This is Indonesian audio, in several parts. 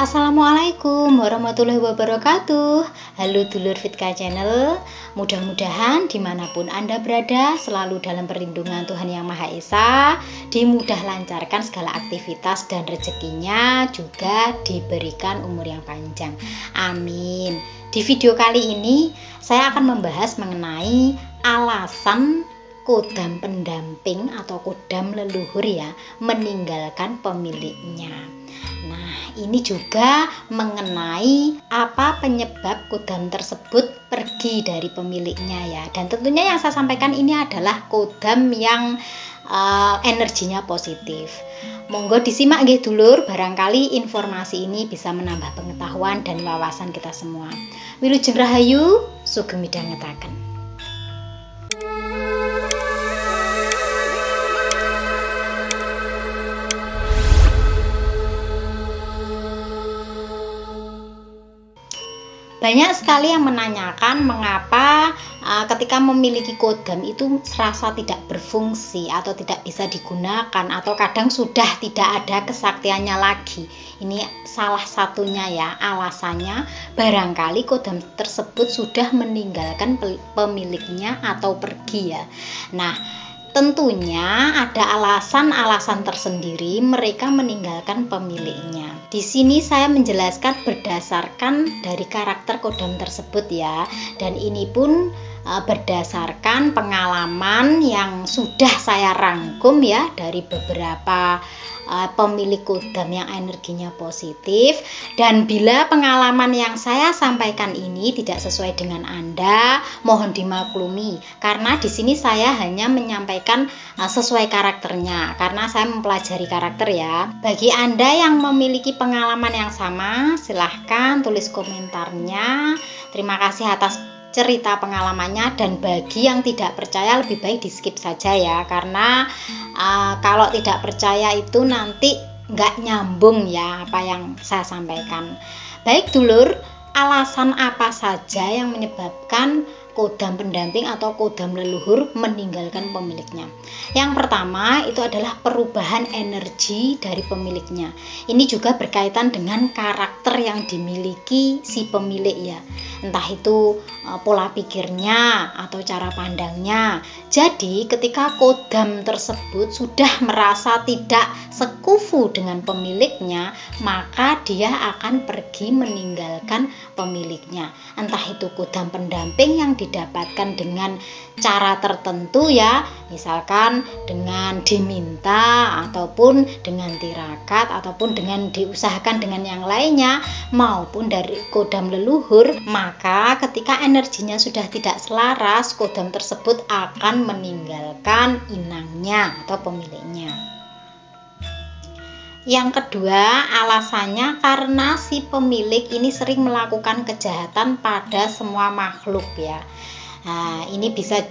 Assalamualaikum warahmatullahi wabarakatuh. Halo dulur Fitka Channel. Mudah-mudahan dimanapun Anda berada selalu dalam perlindungan Tuhan Yang Maha Esa, dimudah lancarkan segala aktivitas dan rezekinya, juga diberikan umur yang panjang. Amin. Di video kali ini saya akan membahas mengenai alasan kodam pendamping atau kodam leluhur ya meninggalkan pemiliknya. Nah, ini juga mengenai apa penyebab kodam tersebut pergi dari pemiliknya ya. Dan tentunya yang saya sampaikan ini adalah kodam yang energinya positif. Monggo disimak nggih dulur, barangkali informasi ini bisa menambah pengetahuan dan wawasan kita semua. Wilujeng Rahayu, sugeng midhangetaken. Banyak sekali yang menanyakan mengapa ketika memiliki kodam itu serasa tidak berfungsi atau tidak bisa digunakan, atau kadang sudah tidak ada kesaktiannya lagi. Ini salah satunya ya, alasannya barangkali kodam tersebut sudah meninggalkan pemiliknya atau pergi ya. Nah, tentunya ada alasan-alasan tersendiri mereka meninggalkan pemiliknya. Di sini saya menjelaskan berdasarkan dari karakter kodam tersebut ya. Dan ini pun berdasarkan pengalaman yang sudah saya rangkum ya dari beberapa pemilik kodam yang energinya positif. Dan bila pengalaman yang saya sampaikan ini tidak sesuai dengan Anda, mohon dimaklumi karena di sini saya hanya menyampaikan sesuai karakternya karena saya mempelajari karakter ya. Bagi Anda yang memiliki pengalaman yang sama, silahkan tulis komentarnya. Terima kasih atas cerita pengalamannya, dan bagi yang tidak percaya lebih baik di skip saja ya, karena kalau tidak percaya itu nanti nggak nyambung ya apa yang saya sampaikan. Baik dulur, alasan apa saja yang menyebabkan kodam pendamping atau kodam leluhur meninggalkan pemiliknya? Yang pertama itu adalah perubahan energi dari pemiliknya. Ini juga berkaitan dengan karakter yang dimiliki si pemilik ya, entah itu pola pikirnya atau cara pandangnya. Jadi ketika kodam tersebut sudah merasa tidak sekufu dengan pemiliknya, maka dia akan pergi meninggalkan pemiliknya. Entah itu kodam pendamping yang didapatkan dengan cara tertentu ya, misalkan dengan diminta ataupun dengan tirakat ataupun dengan diusahakan dengan yang lainnya, maupun dari kodam leluhur, maka ketika energinya sudah tidak selaras, kodam tersebut akan meninggalkan inangnya atau pemiliknya. Yang kedua, alasannya karena si pemilik ini sering melakukan kejahatan pada semua makhluk ya. Nah, ini bisa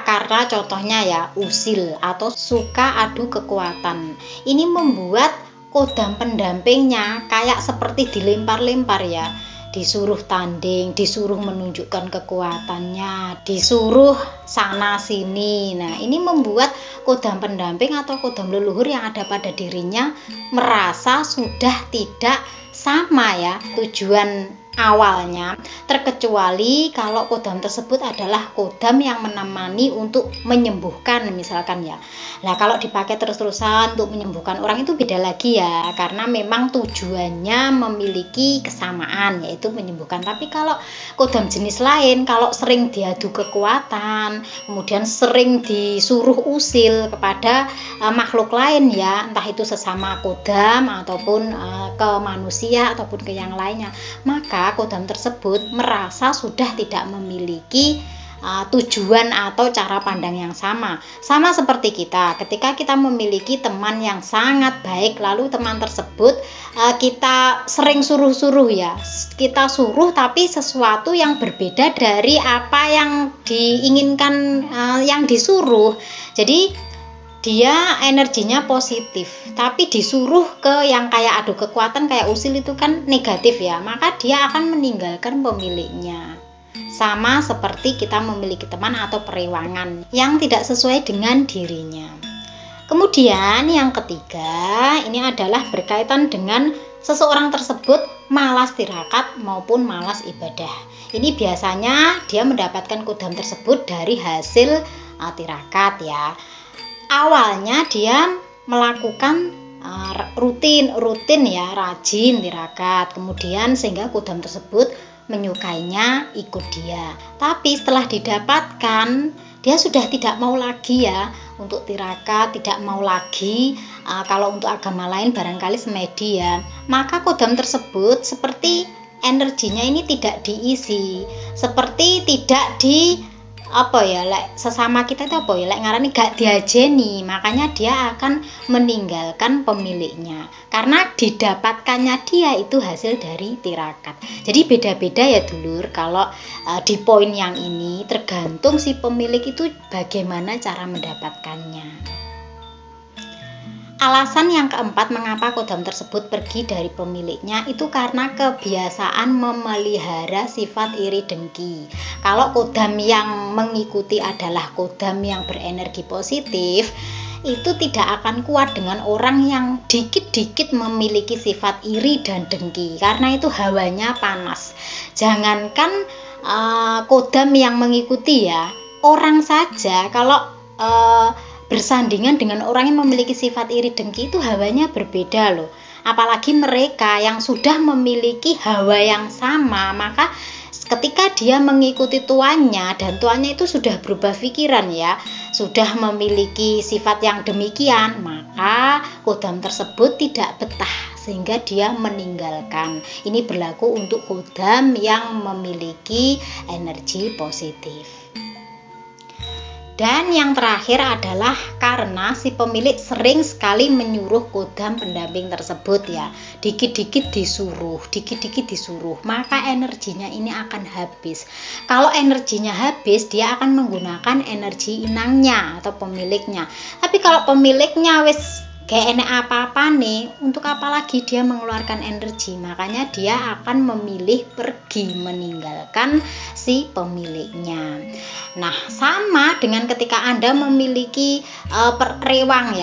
karena contohnya ya usil atau suka adu kekuatan. Ini membuat kodam pendampingnya kayak seperti dilempar-lempar ya. Disuruh tanding, disuruh menunjukkan kekuatannya, disuruh sana sini. Nah, ini membuat kodam pendamping atau kodam leluhur yang ada pada dirinya merasa sudah tidak sama ya tujuan awalnya, terkecuali kalau kodam tersebut adalah kodam yang menemani untuk menyembuhkan misalkan ya. Nah, kalau dipakai terus-terusan untuk menyembuhkan orang itu beda lagi ya, karena memang tujuannya memiliki kesamaan yaitu menyembuhkan. Tapi kalau kodam jenis lain, kalau sering diadu kekuatan, kemudian sering disuruh usil kepada makhluk lain ya, entah itu sesama kodam ataupun ke manusia ataupun ke yang lainnya, maka kodam tersebut merasa sudah tidak memiliki tujuan atau cara pandang yang sama. Sama seperti kita, ketika kita memiliki teman yang sangat baik, lalu teman tersebut kita sering suruh-suruh ya, kita suruh tapi sesuatu yang berbeda dari apa yang diinginkan yang disuruh. Jadi dia energinya positif, tapi disuruh ke yang kayak adu kekuatan, kayak usil itu kan negatif ya, maka dia akan meninggalkan pemiliknya. Sama seperti kita memiliki teman atau periwangan yang tidak sesuai dengan dirinya. Kemudian yang ketiga, ini adalah berkaitan dengan seseorang tersebut malas tirakat maupun malas ibadah. Ini biasanya dia mendapatkan kodam tersebut dari hasil tirakat ya. Awalnya dia melakukan rutin ya, rajin tirakat, kemudian sehingga kodam tersebut menyukainya, ikut dia. Tapi setelah didapatkan, dia sudah tidak mau lagi ya untuk tirakat, tidak mau lagi kalau untuk agama lain barangkali semedi ya. Maka kodam tersebut seperti energinya ini tidak diisi, seperti tidak sesama kita itu ngarani gak diajeni, makanya dia akan meninggalkan pemiliknya karena didapatkannya dia itu hasil dari tirakat. Jadi beda-beda ya dulur, kalau di poin yang ini tergantung si pemilik itu bagaimana cara mendapatkannya. Alasan yang keempat mengapa kodam tersebut pergi dari pemiliknya itu karena kebiasaan memelihara sifat iri dengki. Kalau kodam yang mengikuti adalah kodam yang berenergi positif, itu tidak akan kuat dengan orang yang dikit-dikit memiliki sifat iri dan dengki, karena itu hawanya panas. Jangankan kodam yang mengikuti ya, orang saja kalau bersandingan dengan orang yang memiliki sifat iri dengki itu hawanya berbeda loh. Apalagi mereka yang sudah memiliki hawa yang sama, maka ketika dia mengikuti tuannya dan tuannya itu sudah berubah pikiran ya, sudah memiliki sifat yang demikian, maka kodam tersebut tidak betah sehingga dia meninggalkan. Ini berlaku untuk kodam yang memiliki energi positif. Dan yang terakhir adalah karena si pemilik sering sekali menyuruh kodam pendamping tersebut ya, dikit-dikit disuruh, maka energinya ini akan habis. Kalau energinya habis, dia akan menggunakan energi inangnya atau pemiliknya. Tapi kalau pemiliknya wis gak enak apa-apa nih, untuk apa lagi dia mengeluarkan energi? Makanya dia akan memilih pergi, meninggalkan si pemiliknya. Nah, sama dengan ketika Anda memiliki rewang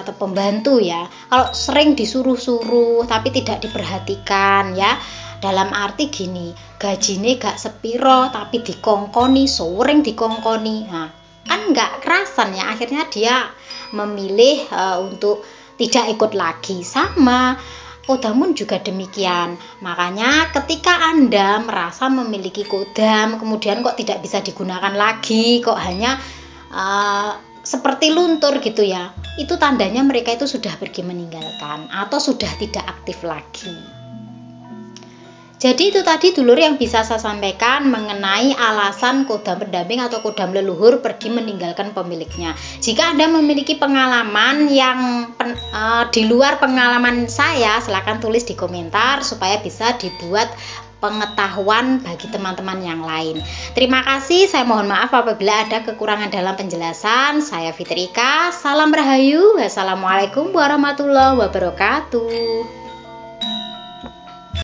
atau pembantu ya. Kalau sering disuruh-suruh tapi tidak diperhatikan ya, dalam arti gini, gajinya gak sepiro tapi dikongkoni, sering dikongkoni. Nah, kan nggak kerasan ya, akhirnya dia memilih untuk tidak ikut lagi. Sama kodam juga demikian. Makanya ketika Anda merasa memiliki kodam kemudian kok tidak bisa digunakan lagi, kok hanya seperti luntur gitu ya, itu tandanya mereka itu sudah pergi meninggalkan atau sudah tidak aktif lagi. Jadi itu tadi dulur yang bisa saya sampaikan mengenai alasan kodam pendamping atau kodam leluhur pergi meninggalkan pemiliknya. Jika Anda memiliki pengalaman yang di luar pengalaman saya, silakan tulis di komentar supaya bisa dibuat pengetahuan bagi teman-teman yang lain. Terima kasih, saya mohon maaf apabila ada kekurangan dalam penjelasan. Saya Fitrika, salam rahayu, wassalamualaikum warahmatullahi wabarakatuh.